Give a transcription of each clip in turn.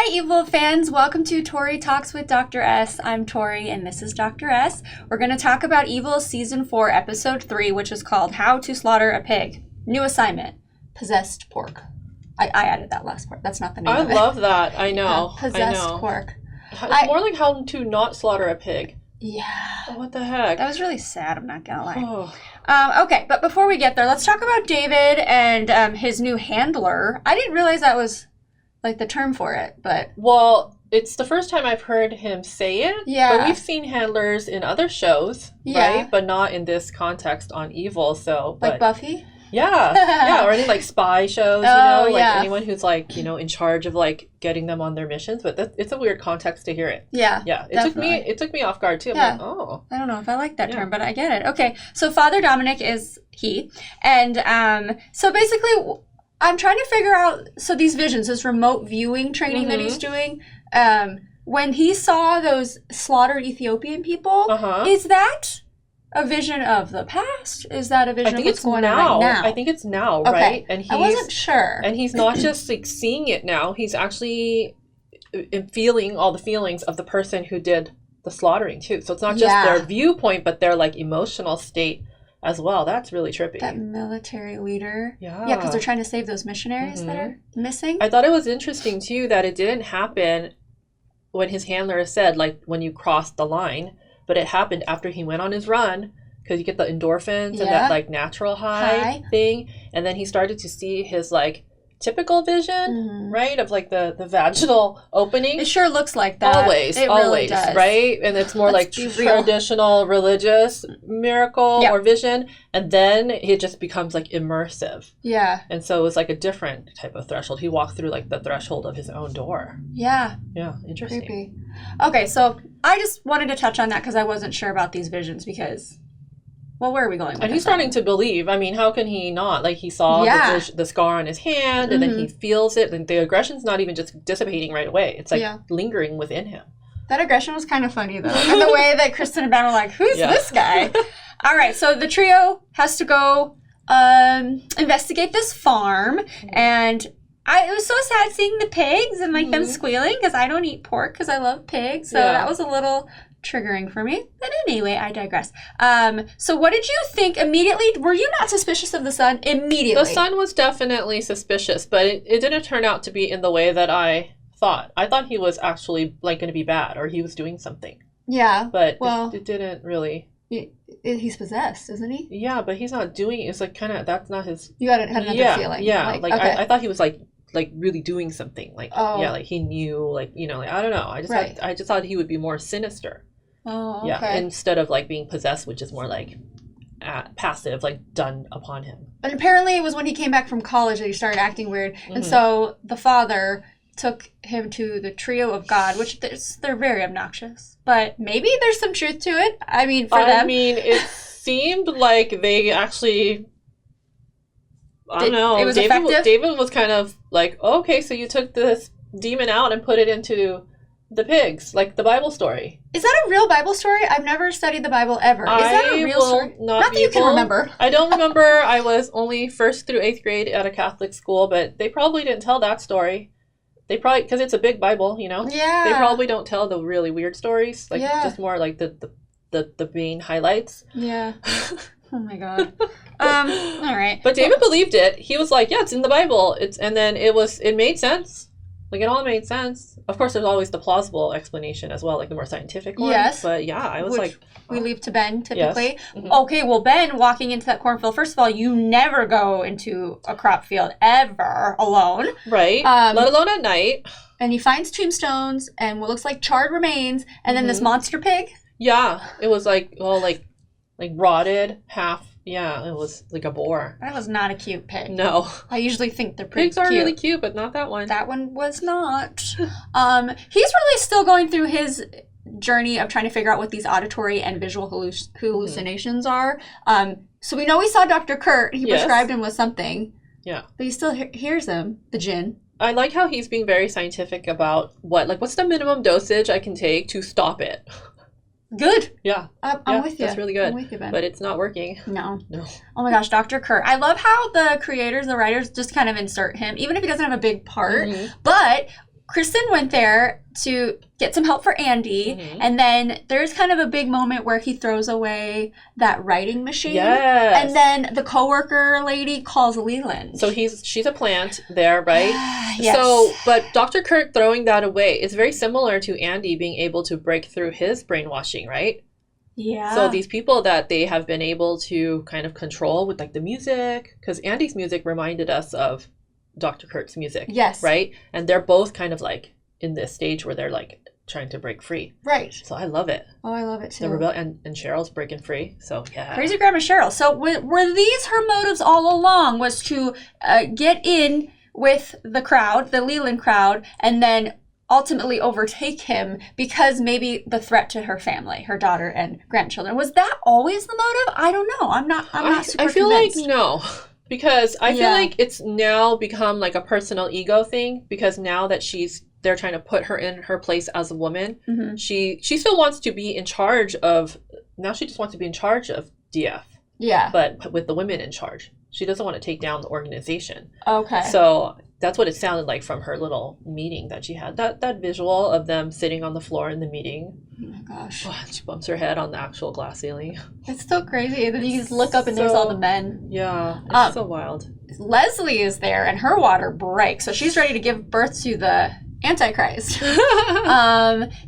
Hi, Evil fans. Welcome to Tori Talks with Dr. S. I'm Tori, and this is Dr. S. We're going to talk about Evil Season 4, Episode 3, which is called How to Slaughter a Pig. New assignment, possessed pork. I added that last part. That's not the name of it. I love that. I know. Possessed pork. It's more like how to not slaughter a pig. Yeah. Oh, what the heck? That was really sad, I'm not going to lie. Okay, but before we get there, let's talk about David and his new handler. I didn't realize that was like the term for it, but... Well, it's the first time I've heard him say it. Yeah. But we've seen handlers in other shows, right? But not in this context on Evil, so... Like Buffy? Yeah. Yeah, or any like spy shows, anyone who's like, in charge of like getting them on their missions. But it's a weird context to hear it. Yeah. Yeah. It took me off guard too. I'm like, oh. I don't know if I like that term, but I get it. Okay. So Father Dominic is he. And so basically I'm trying to figure out, so these visions, this remote viewing training that he's doing, when he saw those slaughtered Ethiopian people, is that a vision of the past? Is that a vision of what's going on right now? I think it's now, right? And I wasn't sure. And he's not just like seeing it now. He's actually feeling all the feelings of the person who did the slaughtering too. So it's not just their viewpoint, but their like emotional state as well. That's really trippy. That military leader. Yeah. Yeah, because they're trying to save those missionaries that are missing. I thought it was interesting too that it didn't happen when his handler said like when you crossed the line. But it happened after he went on his run because you get the endorphins and that like natural high thing. And then he started to see his like typical vision, right? Of like the vaginal opening. It sure looks like that. Always, really does. Right? And it's more like traditional religious miracle or vision. And then it just becomes like immersive. Yeah. And so it was like a different type of threshold. He walked through like the threshold of his own door. Yeah. Yeah, interesting. Creepy. Okay, so I just wanted to touch on that because I wasn't sure about these visions because, well, where are we going with this? And he's starting to believe. I mean, how can he not? Like, he saw the scar on his hand, and then he feels it, and the aggression's not even just dissipating right away. It's, like, lingering within him. That aggression was kind of funny, though. And the way that Kristen and Ben were like, who's this guy? All right, so the trio has to go investigate this farm, and... it was so sad seeing the pigs and like them squealing because I don't eat pork because I love pigs. So that was a little triggering for me. But anyway, I digress. So what did you think immediately? Were you not suspicious of the son immediately? The son was definitely suspicious, but it didn't turn out to be in the way that I thought. I thought he was actually like going to be bad or he was doing something. Yeah. But it didn't really... He's possessed, isn't he? Yeah, but he's not doing... It's like kind of... That's not his... You had another feeling. Yeah. I thought he was like really doing something like like he knew like like I don't know I just thought he would be more sinister instead of like being possessed, which is more like passive, like done upon him. And apparently it was when he came back from college that he started acting weird, and so the father took him to the trio of God, which they're very obnoxious, but maybe there's some truth to it. I mean, for them, it seemed like they actually, I don't know. It was effective? David was kind of like, okay, so you took this demon out and put it into the pigs, like the Bible story. Is that a real Bible story? I've never studied the Bible ever. Is that a real story? Not that you can remember. I don't remember. I was only 1st through 8th grade at a Catholic school, but they probably didn't tell that story. They probably, because it's a big Bible, Yeah. They probably don't tell the really weird stories, like just more like the main highlights. Yeah. Oh my God. All right. But David believed it. He was like, yeah, it's in the Bible. It made sense. Like, it all made sense. Of course, there's always the plausible explanation as well, like the more scientific one. Yes. But yeah, I was like... We leave to Ben, typically. Yes. Okay, well, Ben walking into that cornfield, first of all, you never go into a crop field ever alone. Right. Let alone at night. And he finds tombstones and what looks like charred remains, and then this monster pig. Yeah. It was like, all like rotted, half... Yeah, it was like a boar. That was not a cute pig. No. I usually think they're pretty cute. Pigs are really cute, but not that one. That one was not. He's really still going through his journey of trying to figure out what these auditory and visual hallucinations are. So we know he saw Dr. Kurt. He prescribed him with something. Yeah. But he still hears him, the djinn. I like how he's being very scientific about what's the minimum dosage I can take to stop it. Good. Yeah. I'm with you. That's really good. I'm with you, Ben. But it's not working. No. Oh my gosh, Dr. Kurt. I love how the creators, the writers, just kind of insert him, even if he doesn't have a big part. But Kristen went there to get some help for Andy, and then there's kind of a big moment where he throws away that writing machine. Yes. And then the coworker lady calls Leland. So she's a plant there, right? Yes. So, but Dr. Kirk throwing that away is very similar to Andy being able to break through his brainwashing, right? Yeah. So these people that they have been able to kind of control with like the music, because Andy's music reminded us of Dr. Kirk's music. Yes. Right? And they're both kind of like in this stage where they're like trying to break free. Right. So I love it. Oh, I love it too. The rebellion and Cheryl's breaking free. So yeah. Crazy Grandma Cheryl. So were these her motives all along, was to get in with the crowd, the Leland crowd, and then ultimately overtake him because maybe the threat to her family, her daughter and grandchildren? Was that always the motive? I don't know. I'm not super I feel convinced. like no. Because I feel like it's now become like a personal ego thing, because now that they're trying to put her in her place as a woman, she still wants to be in charge of, now she just wants to be in charge of DF. Yeah. But with the women in charge. She doesn't want to take down the organization. Okay. So that's what it sounded like from her little meeting that she had. That visual of them sitting on the floor in the meeting. Oh my gosh. Oh, she bumps her head on the actual glass ceiling. It's so crazy. Then you just look up and there's all the men. Yeah, it's so wild. Leslie is there and her water breaks. So she's ready to give birth to the Antichrist.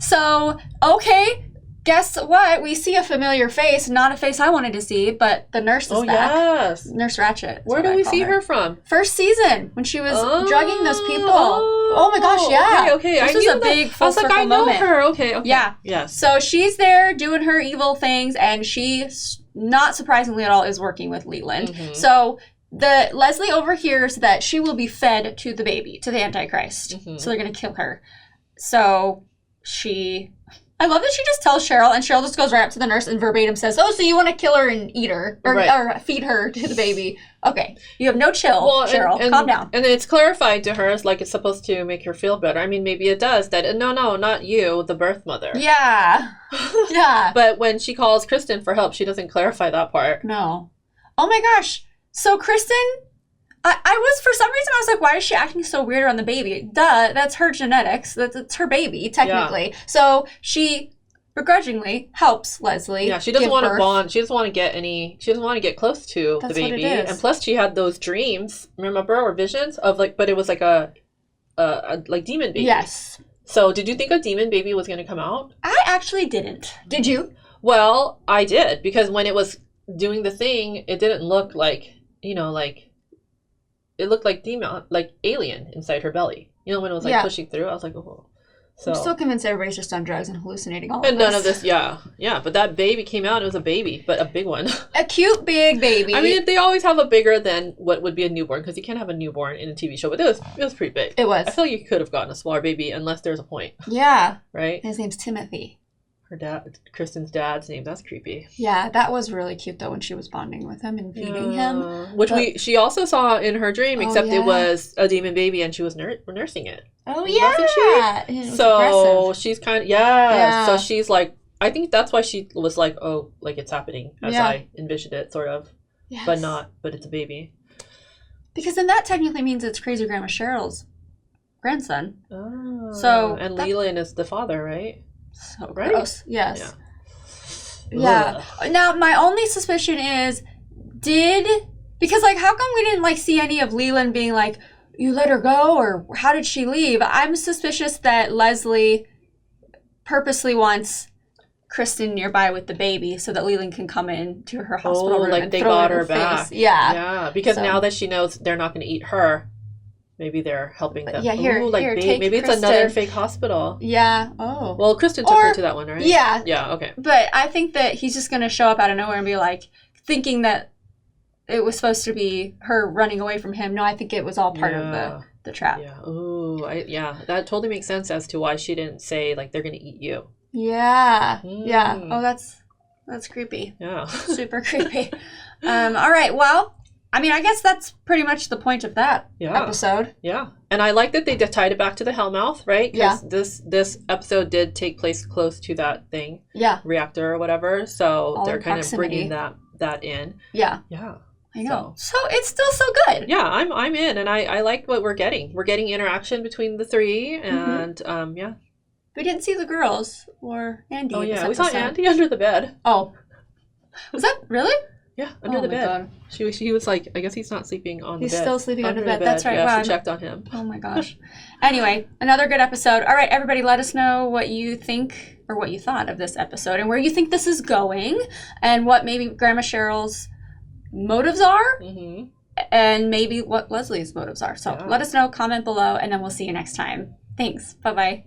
So, okay. Guess what? We see a familiar face, not a face I wanted to see, but the nurse is back. Yes. Nurse Ratchet. Where do we see her from? First season, when she was drugging those people. Oh my gosh, yeah. Okay. This was a big full circle moment. I know her. Okay. Yeah. Yes. So she's there doing her evil things, and she, not surprisingly at all, is working with Leland. So Leslie overhears that she will be fed to the baby, to the Antichrist. So they're going to kill her. So I love that she just tells Cheryl, and Cheryl just goes right up to the nurse and verbatim says, "Oh, so you want to kill her and eat her, or feed her to the baby? Okay, you have no chill, Cheryl. Calm down." And it's clarified to her, like it's supposed to make her feel better. I mean, maybe it does. That no, not you, the birth mother. Yeah, yeah. But when she calls Kristen for help, she doesn't clarify that part. No. Oh my gosh. So Kristen, I was, for some reason, I was like, why is she acting so weird around the baby? Duh, that's her genetics. It's her baby, technically. Yeah. So she begrudgingly helps Leslie. Yeah, she doesn't want to bond. She doesn't want to get close to the baby. And plus she had those dreams, remember, or visions of like, but it was like a like demon baby. Yes. So did you think a demon baby was going to come out? I actually didn't. Did you? Well, I did, because when it was doing the thing, it didn't look like, like, it looked like demon, like alien inside her belly. When it was like pushing through, I was like, oh. So I'm still convinced everybody's just on drugs and hallucinating all of this. And none of this, yeah. But that baby came out. It was a baby, but a big one. A cute big baby. I mean, they always have a bigger than what would be a newborn, because you can't have a newborn in a TV show. But it was pretty big. It was. I feel like you could have gotten a smaller baby unless there's a point. Yeah. Right. His name's Timothy. Her dad, Kristen's dad's name. That's creepy. Yeah, that was really cute though when she was bonding with him and feeding him. Which she also saw in her dream, except it was a demon baby and she was nursing it. Oh yeah. So she's kind of So she's like, I think that's why she was like, oh, like it's happening as I envisioned it, sort of, but it's a baby. Because then that technically means it's Crazy Grandma Cheryl's grandson. Oh. So and Leland is the father, right? So gross. Yes. Yeah. Now, my only suspicion is, because like, how come we didn't like see any of Leland being like, you let her go, or how did she leave? I'm suspicious that Leslie purposely wants Kristen nearby with the baby so that Leland can come in to her hospital room and they throw got her back. Yeah. Yeah, because now that she knows they're not going to eat her, maybe they're helping them. Yeah, here, take maybe it's Kristen. another fake hospital. Yeah. Oh. Well, Kristen took her to that one, right? Yeah. Yeah, okay. But I think that he's just going to show up out of nowhere and be like, thinking that it was supposed to be her running away from him. No, I think it was all part of the trap. Yeah. Ooh, that totally makes sense as to why she didn't say, like, they're going to eat you. Yeah. Yeah. Oh, that's creepy. Yeah. Super creepy. All right. Well, I mean, I guess that's pretty much the point of that episode. Yeah. And I like that they tied it back to the Hellmouth, right? Because this episode did take place close to that thing. Yeah. Reactor or whatever. So all they're kind proximity. of bringing that in. Yeah. Yeah. I know. So it's still so good. Yeah, I'm in, and I like what we're getting. We're getting interaction between the three, and yeah. We didn't see the girls or Andy. Oh yeah, we saw Andy under the bed. Oh, was that really? Yeah, under the bed. God. She was like, I guess he's not sleeping on the bed. He's still sleeping under the bed. That's right. Yeah, wow. she checked on him. Oh my gosh. Anyway, another good episode. All right, everybody, let us know what you think or what you thought of this episode and where you think this is going and what maybe Grandma Cheryl's motives are and maybe what Leslie's motives are. So let us know, comment below, and then we'll see you next time. Thanks. Bye-bye.